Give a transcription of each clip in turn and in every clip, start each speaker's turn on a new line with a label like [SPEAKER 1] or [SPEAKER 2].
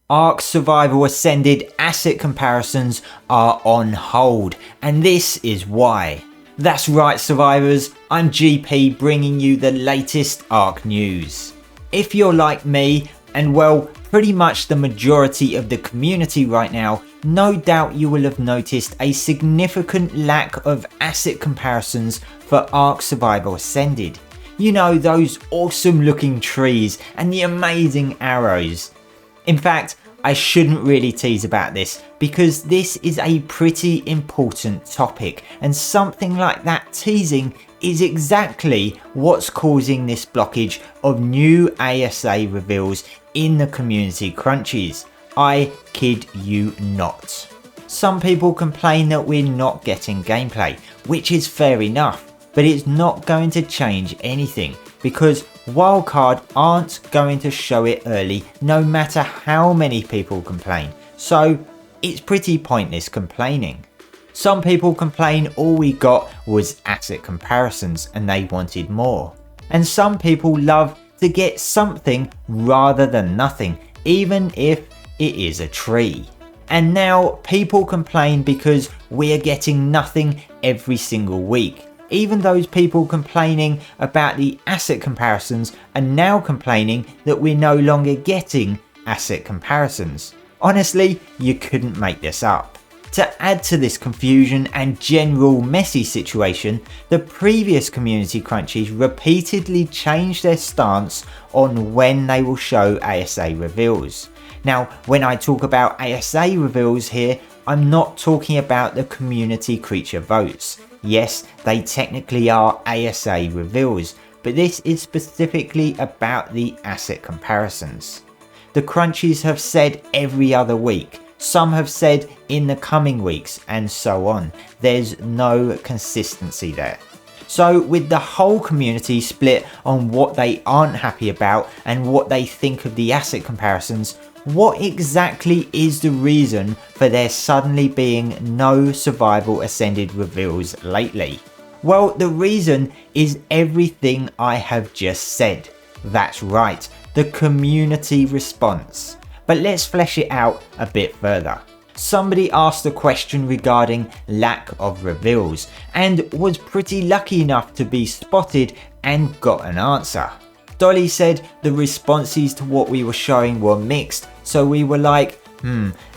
[SPEAKER 1] ARK Survival Ascended asset comparisons are on hold, and this is why. That's right survivors, I'm GP bringing you the latest ARK news. If you're like me, and well, pretty much the majority of the community right now, no doubt you will have noticed a significant lack of asset comparisons for ARK Survival Ascended. You know, those awesome looking trees and the amazing arrows. In fact, I shouldn't really tease about this because this is a pretty important topic, and something like that teasing is exactly what's causing this blockage of new ASA reveals in the community crunchies. I kid you not. Some people complain that we're not getting gameplay, which is fair enough, but it's not going to change anything because Wildcard aren't going to show it early no matter how many people complain, so it's pretty pointless complaining. Some people complain all we got was asset comparisons and they wanted more. And some people love to get something rather than nothing, even if it is a tree. And now people complain because we're getting nothing every single week. Even those people complaining about the asset comparisons are now complaining that we're no longer getting asset comparisons. Honestly, you couldn't make this up. To add to this confusion and general messy situation, the previous community crunchies repeatedly changed their stance on when they will show ASA reveals. Now, when I talk about ASA reveals here, I'm not talking about the community creature votes. Yes, they technically are ASA reveals, but this is specifically about the asset comparisons. The crunchies have said every other week, some have said in the coming weeks, and so on. There's no consistency there. So with the whole community split on what they aren't happy about and what they think of the asset comparisons, what exactly is the reason for there suddenly being no Survival Ascended reveals lately? Well, the reason is everything I have just said. That's right, the community response. But let's flesh it out a bit further. Somebody asked a question regarding lack of reveals and was pretty lucky enough to be spotted and got an answer. Dolly said the responses to what we were showing were mixed, so we were like,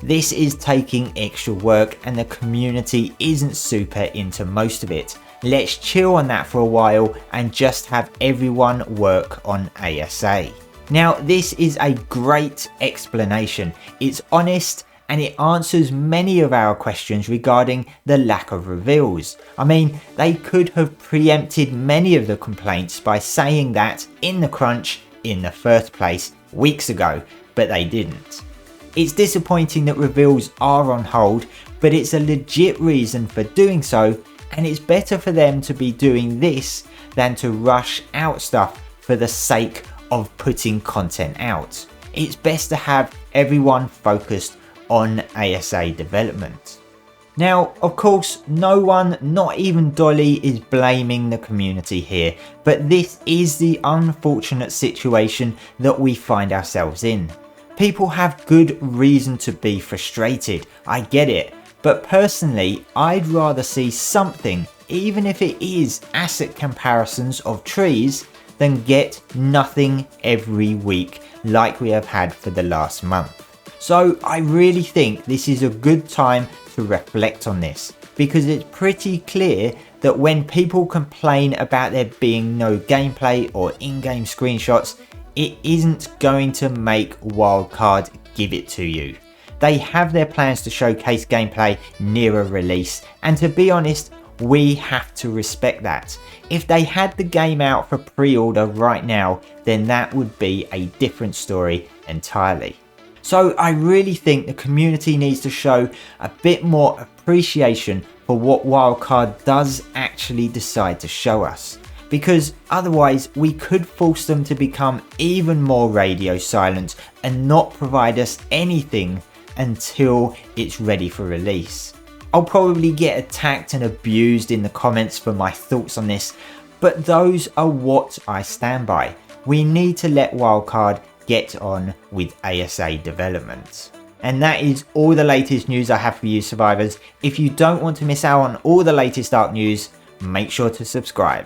[SPEAKER 1] this is taking extra work and the community isn't super into most of it. Let's chill on that for a while and just have everyone work on ASA. Now, this is a great explanation. It's honest and it answers many of our questions regarding the lack of reveals. I mean, they could have preempted many of the complaints by saying that in the crunch in the first place weeks ago, but they didn't. It's disappointing that reveals are on hold, but it's a legit reason for doing so, and it's better for them to be doing this than to rush out stuff for the sake of putting content out. It's best to have everyone focused on ASA development. Now, of course, no one, not even Dolly, is blaming the community here, but this is the unfortunate situation that we find ourselves in. People have good reason to be frustrated, I get it, but personally, I'd rather see something, even if it is asset comparisons of trees, than get nothing every week like we have had for the last month. So I really think this is a good time to reflect on this, because it's pretty clear that when people complain about there being no gameplay or in-game screenshots, it isn't going to make Wildcard give it to you. They have their plans to showcase gameplay near a release, and to be honest, we have to respect that. If they had the game out for pre-order right now, then that would be a different story entirely. So I really think the community needs to show a bit more appreciation for what Wildcard does actually decide to show us, because otherwise we could force them to become even more radio silent and not provide us anything until it's ready for release. I'll probably get attacked and abused in the comments for my thoughts on this, but those are what I stand by. We need to let Wildcard get on with ASA development. And that is all the latest news I have for you, survivors. If you don't want to miss out on all the latest ARK news, make sure to subscribe.